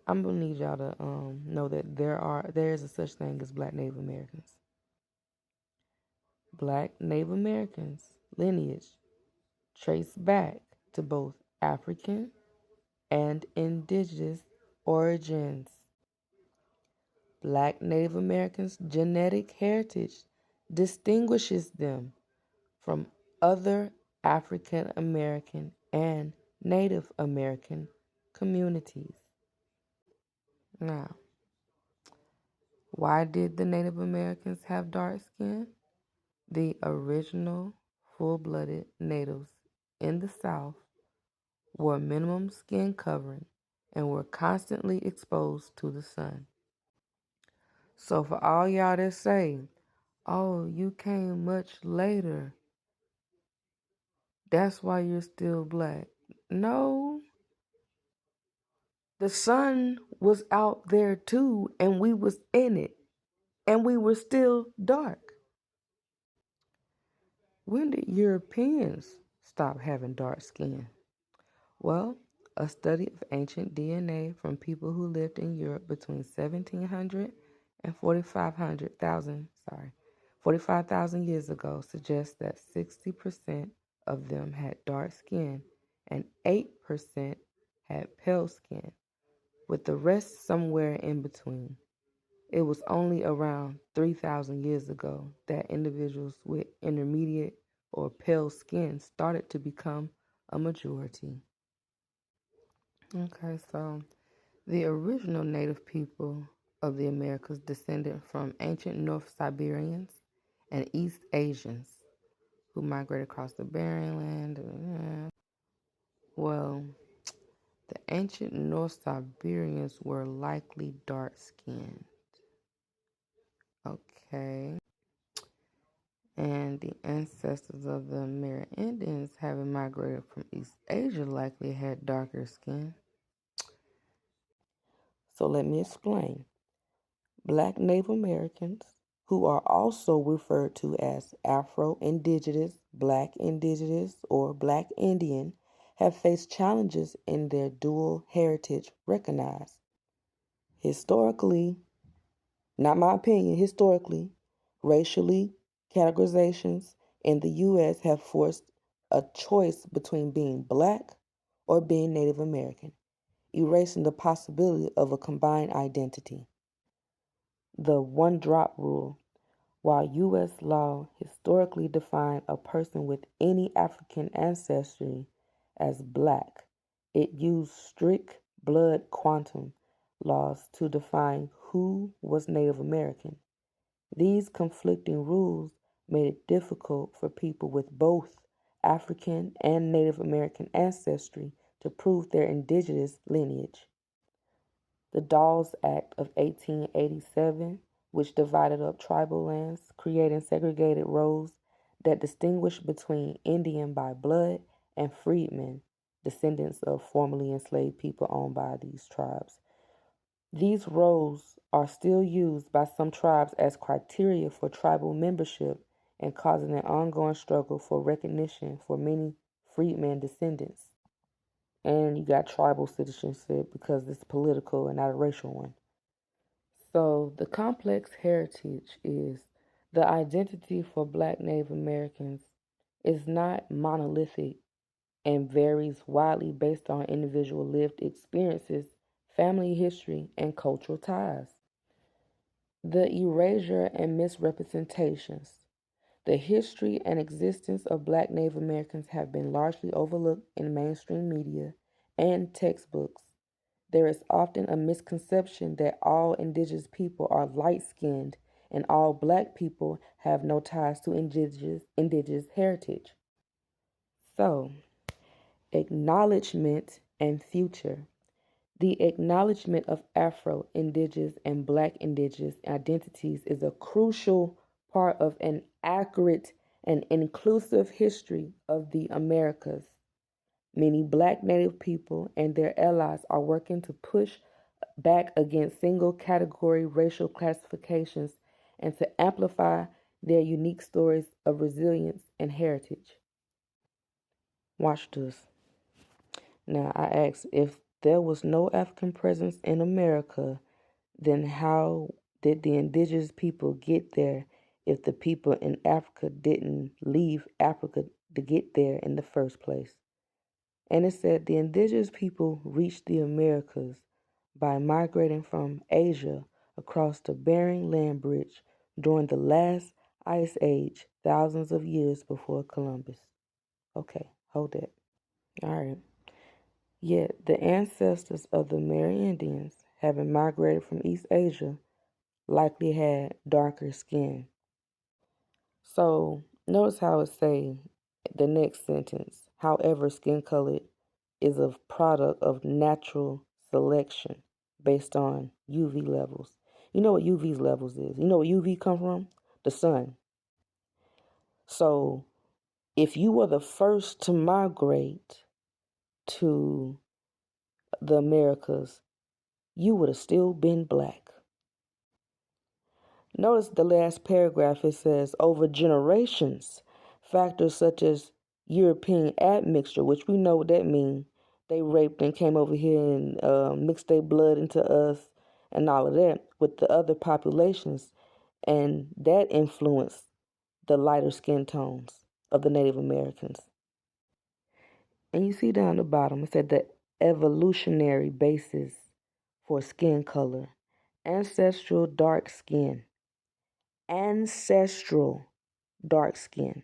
I'm gonna need y'all to know that there is a such thing as Black Native Americans. Black Native Americans lineage trace back to both African and indigenous origins. Black Native Americans' genetic heritage distinguishes them from other African American and Native American communities. Now, why did the Native Americans have dark skin? The original full-blooded natives in the South wore minimum skin covering and were constantly exposed to the sun. So for all y'all that say, oh, you came much later, that's why you're still black. No, the sun was out there too, and we was in it, and we were still dark. When did Europeans stop having dark skin? Well, a study of ancient DNA from people who lived in Europe between 1700 and 45,000 years ago suggests that 60% of them had dark skin and 8% had pale skin, with the rest somewhere in between. It was only around 3,000 years ago that individuals with intermediate or pale skin started to become a majority. Okay, so the original native people of the Americas descended from ancient North Siberians and East Asians who migrated across the Bering Land. Well, the ancient North Siberians were likely dark skinned. Okay. And the ancestors of the Amerindians, having migrated from East Asia, likely had darker skin. So let me explain. Black Native Americans, who are also referred to as Afro-Indigenous, Black Indigenous, or Black Indian, have faced challenges in their dual heritage recognized. Historically, not my opinion, historically, racially categorizations in the U.S. have forced a choice between being Black or being Native American, erasing the possibility of a combined identity. The one drop rule. While U.S. law historically defined a person with any African ancestry as Black, it used strict blood quantum laws to define who was Native American. These conflicting rules made it difficult for people with both African and Native American ancestry to prove their indigenous lineage. The Dawes Act of 1887, which divided up tribal lands, creating segregated roles that distinguished between Indian by blood and freedmen, descendants of formerly enslaved people owned by these tribes. These roles are still used by some tribes as criteria for tribal membership and causing an ongoing struggle for recognition for many freedmen descendants. And you got tribal citizenship because it's political and not a racial one. So the complex heritage is the identity for Black Native Americans is not monolithic and varies widely based on individual lived experiences, family history, and cultural ties. The erasure and misrepresentations. The history and existence of Black Native Americans have been largely overlooked in mainstream media and textbooks. There is often a misconception that all indigenous people are light-skinned and all Black people have no ties to indigenous heritage. So, acknowledgement and future. The acknowledgement of Afro, Indigenous, and Black Indigenous identities is a crucial part of an accurate and inclusive history of the Americas. Many Black Native people and their allies are working to push back against single category racial classifications and to amplify their unique stories of resilience and heritage. Watch this. Now, I asked if there was no African presence in America, then how did the indigenous people get there if the people in Africa didn't leave Africa to get there in the first place? And it said the indigenous people reached the Americas by migrating from Asia across the Bering Land Bridge during the last ice age, thousands of years before Columbus. Okay, hold that. All right. Yet the ancestors of the Amerindians, having migrated from East Asia, likely had darker skin. So notice how it say the next sentence. However, skin color is a product of natural selection based on UV levels. You know what UV levels is? You know what UV come from? The sun. So if you were the first to migrate to the Americas, you would have still been black. Notice the last paragraph, it says, over generations, factors such as European admixture, which we know what that means. They raped and came over here and mixed their blood into us and all of that with the other populations. And that influenced the lighter skin tones of the Native Americans. And you see down the bottom, it said the evolutionary basis for skin color, ancestral dark skin. Ancestral dark skin.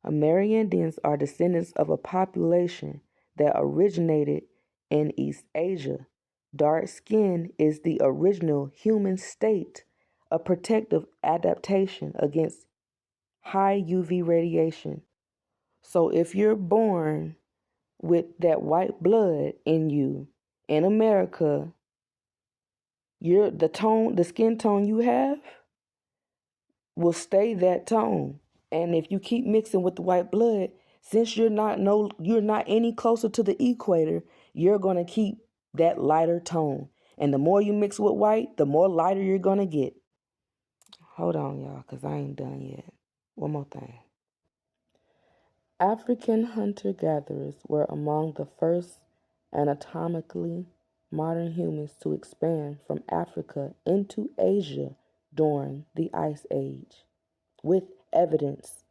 Amerindians are descendants of a population that originated in East Asia. Dark skin is the original human state, a protective adaptation against high UV radiation. So if you're born with that white blood in you in America, the skin tone you have will stay that tone. And if you keep mixing with the white blood, since you're not any closer to the equator, you're gonna keep that lighter tone. And the more you mix with white, the more lighter you're gonna get. Hold on, y'all, because I ain't done yet. One more thing. African hunter-gatherers were among the first anatomically modern humans to expand from Africa into Asia during the Ice Age, with evidence